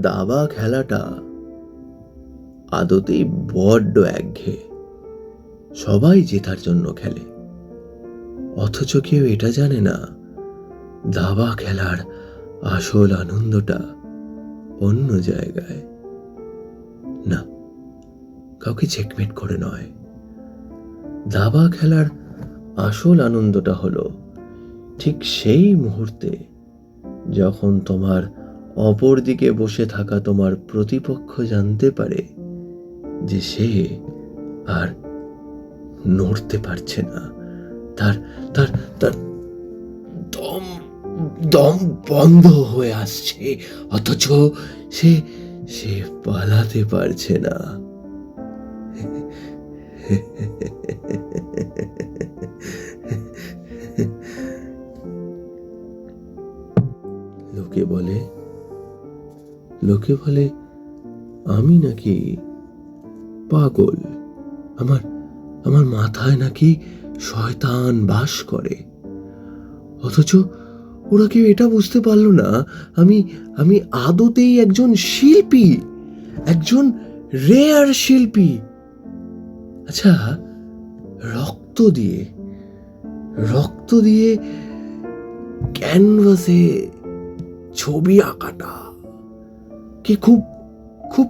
দাবা খেলাটা আদতেই বড্ড একঘেয়ে। সবাই জেতার জন্য খেলে, অথচ কেউ এটা জানে না দাবা খেলার আসল আনন্দটা অন্য জায়গায়। না, কাউকে চেকমেট করে নয়। দাবা খেলার আসল আনন্দটা হলো ঠিক সেই মুহূর্তে যখন তোমার অপর দিকে বসে থাকা তোমার প্রতিপক্ষ জানতে পারে যে সে আর নড়তে পারছে না, তার তার তার দম দম বন্ধ হয়ে আসছে, অথচ সে সে পালাতে পারছে না। লোকে বলে আমি নাকি পাগল, আমার আমার মাথায় নাকি শয়তান বাস করে। অথচ ওরা কেউ এটা বুঝতে পারলো না আমি আমি আদতেই একজন শিল্পী, একজন রেয়ার শিল্পী। আচ্ছা, রক্ত দিয়ে ক্যানভাসে ছবি আঁকাটা কি খুব খুব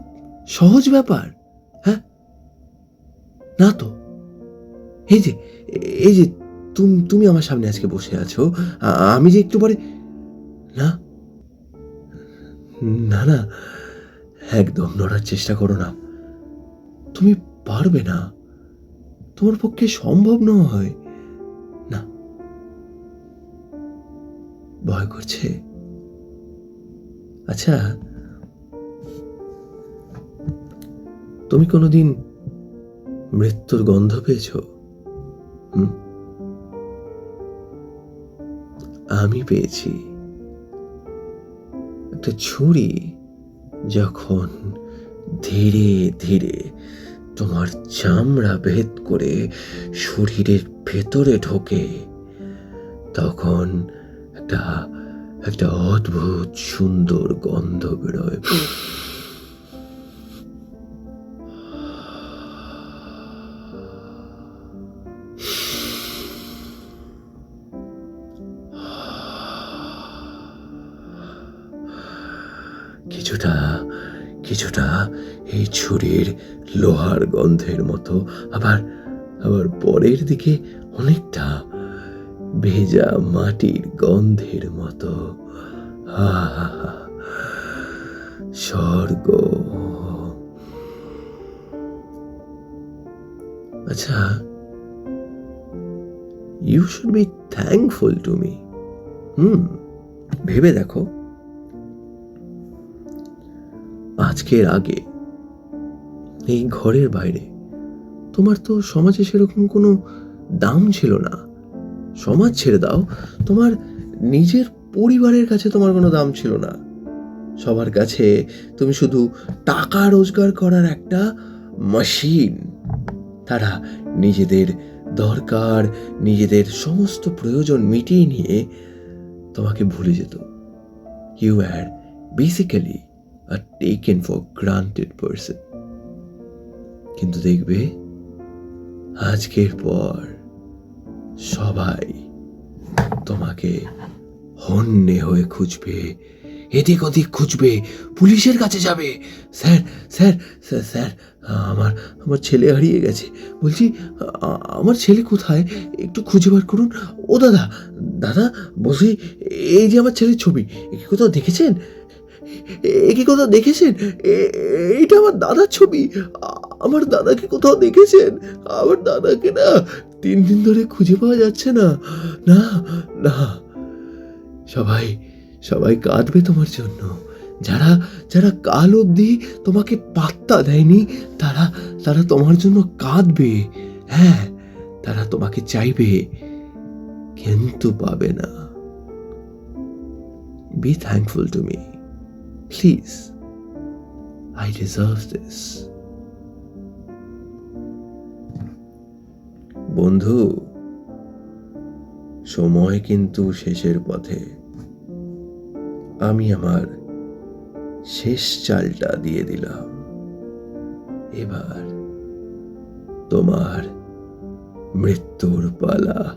সহজ ব্যাপার? হ্যাঁ, না তো। এই যে তুমি আমার সামনে আজকে বসে আছো, আমি যে একটু পরে না না না একদম নড়ার চেষ্টা করো না। তুমি পারবে না, তোমার পক্ষে সম্ভব নয়। না, ভয় করছে? আচ্ছা, তুমি কোনোদিন মৃত্যুর গন্ধ পেয়েছো? আমি পেয়েছি। একটা ছুরি যখন ধীরে ধীরে তোমার চামড়া ভেদ করে শরীরের ভেতরে ঢোকে, তখন একটা অদ্ভুত সুন্দর গন্ধ বেরোয়। কিছুটা এই ছুরির লোহার গন্ধের মতো, আবার পরের দিকে অনেকটা ভেজা মাটির গন্ধের মতো। স্বর্গ। আচ্ছা, you should be thankful to me. ভেবে দেখো, আজকের আগে এই ঘরের বাইরে তোমার তো সমাজে সেরকম কোনো দাম ছিল না। সমাজ ছেড়ে দাও, তোমার নিজের পরিবারের কাছে তোমার কোনো দাম ছিল না। সবার কাছে তুমি শুধু টাকা রোজগার করার একটা মেশিন। তারা নিজেদের দরকার, নিজেদের সমস্ত প্রয়োজন মিটিয়ে নিয়ে তোমাকে ভুলে যেত। You are basically a taken for granted person. কিন্তু দেখবে, আজকের পর সবাই তোমাকে হন্যে হয়ে খুঁজবে, এদিক ওদিক খুঁজবে, পুলিশের কাছে যাবে। স্যার স্যার স্যার স্যার আমার ছেলে হারিয়ে গেছে, বলছি আমার ছেলে কোথায়, একটু খুঁজে বার করুন। ও দাদা বলছি, এই যে আমার ছেলের ছবি, একে কোথাও দেখেছেন? এইটা আমার দাদার ছবি। আমার দাদাকে কোথাও দেখেছেন? আমার দাদাকে না 3 দিন ধরে খুঁজে পাওয়া যাচ্ছে না। না না, সবাই কাঁদবে তোমার জন্য। যারা কাল অবধি তোমাকে পাত্তা দেয়নি, তারা তোমার জন্য কাঁদবে। হ্যাঁ, তারা তোমাকে চাইবে, কিন্তু পাবে না। B thankful to me, please. I deserve this. বন্ধু, সময় কিন্তু শেষের পথে। আমি আমার শেষ চালটা দিয়ে দিলাম। এবার তোমার মৃত্যুর পালা।